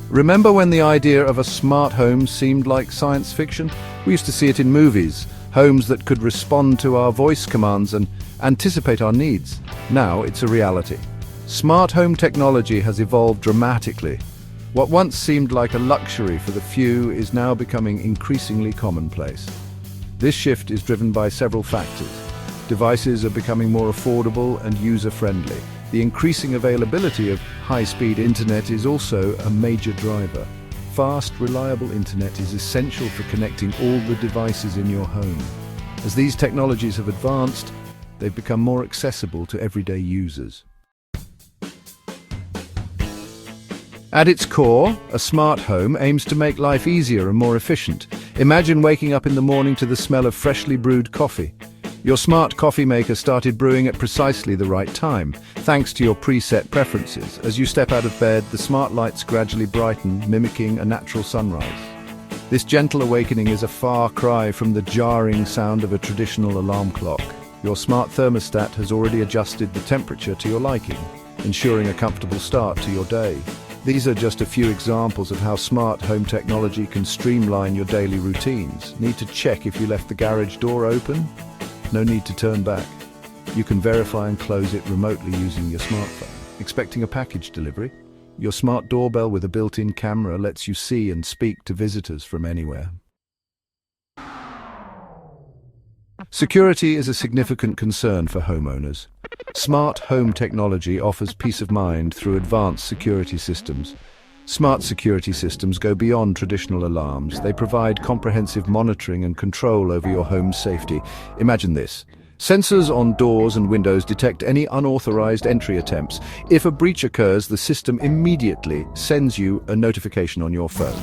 Remember when the idea of a smart home seemed like science fiction? We used to see it in movies, homes that could respond to our voice commands and anticipate our needs. Now it's a reality. Smart home technology has evolved dramatically. What once seemed like a luxury for the few is now becoming increasingly commonplace. This shift is driven by several factors. Devices are becoming more affordable and user-friendly. The increasing availability of high-speed internet is also a major driver. Fast, reliable internet is essential for connecting all the devices in your home. As these technologies have advanced, they've become more accessible to everyday users. At its core, a smart home aims to make life easier and more efficient. Imagine waking up in the morning to the smell of freshly brewed coffee. Your smart coffee maker started brewing at precisely the right time, thanks to your preset preferences. As you step out of bed, the smart lights gradually brighten, mimicking a natural sunrise. This gentle awakening is a far cry from the jarring sound of a traditional alarm clock. Your smart thermostat has already adjusted the temperature to your liking, ensuring a comfortable start to your day. These are just a few examples of how smart home technology can streamline your daily routines. Need to check if you left the garage door open? No need to turn back. You can verify and close it remotely using your smartphone. Expecting a package delivery? Your smart doorbell with a built-in camera lets you see and speak to visitors from anywhere. Security is a significant concern for homeowners. Smart home technology offers peace of mind through advanced security systems. Smart security systems go beyond traditional alarms. They provide comprehensive monitoring and control over your home's safety. Imagine this. Sensors on doors and windows detect any unauthorized entry attempts. If a breach occurs, the system immediately sends you a notification on your phone.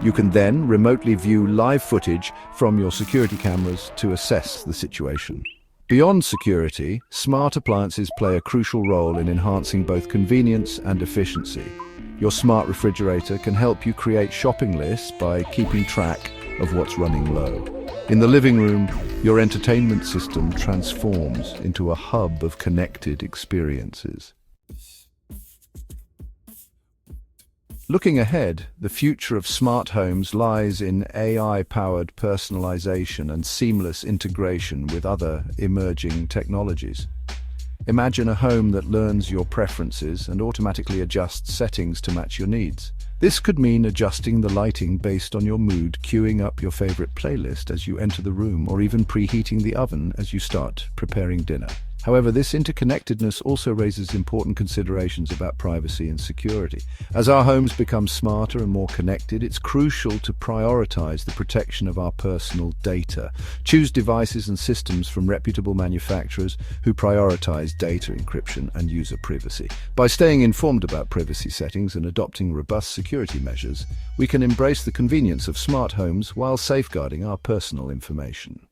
You can then remotely view live footage from your security cameras to assess the situation. Beyond security, smart appliances play a crucial role in enhancing both convenience and efficiency. Your smart refrigerator can help you create shopping lists by keeping track of what's running low. In the living room, your entertainment system transforms into a hub of connected experiences. Looking ahead, the future of smart homes lies in AI-powered personalization and seamless integration with other emerging technologies. Imagine a home that learns your preferences and automatically adjusts settings to match your needs. This could mean adjusting the lighting based on your mood, queuing up your favorite playlist as you enter the room, or even preheating the oven as you start preparing dinner. However, this interconnectedness also raises important considerations about privacy and security. As our homes become smarter and more connected, it's crucial to prioritize the protection of our personal data. Choose devices and systems from reputable manufacturers who prioritize data encryption and user privacy. By staying informed about privacy settings and adopting robust security measures, we can embrace the convenience of smart homes while safeguarding our personal information.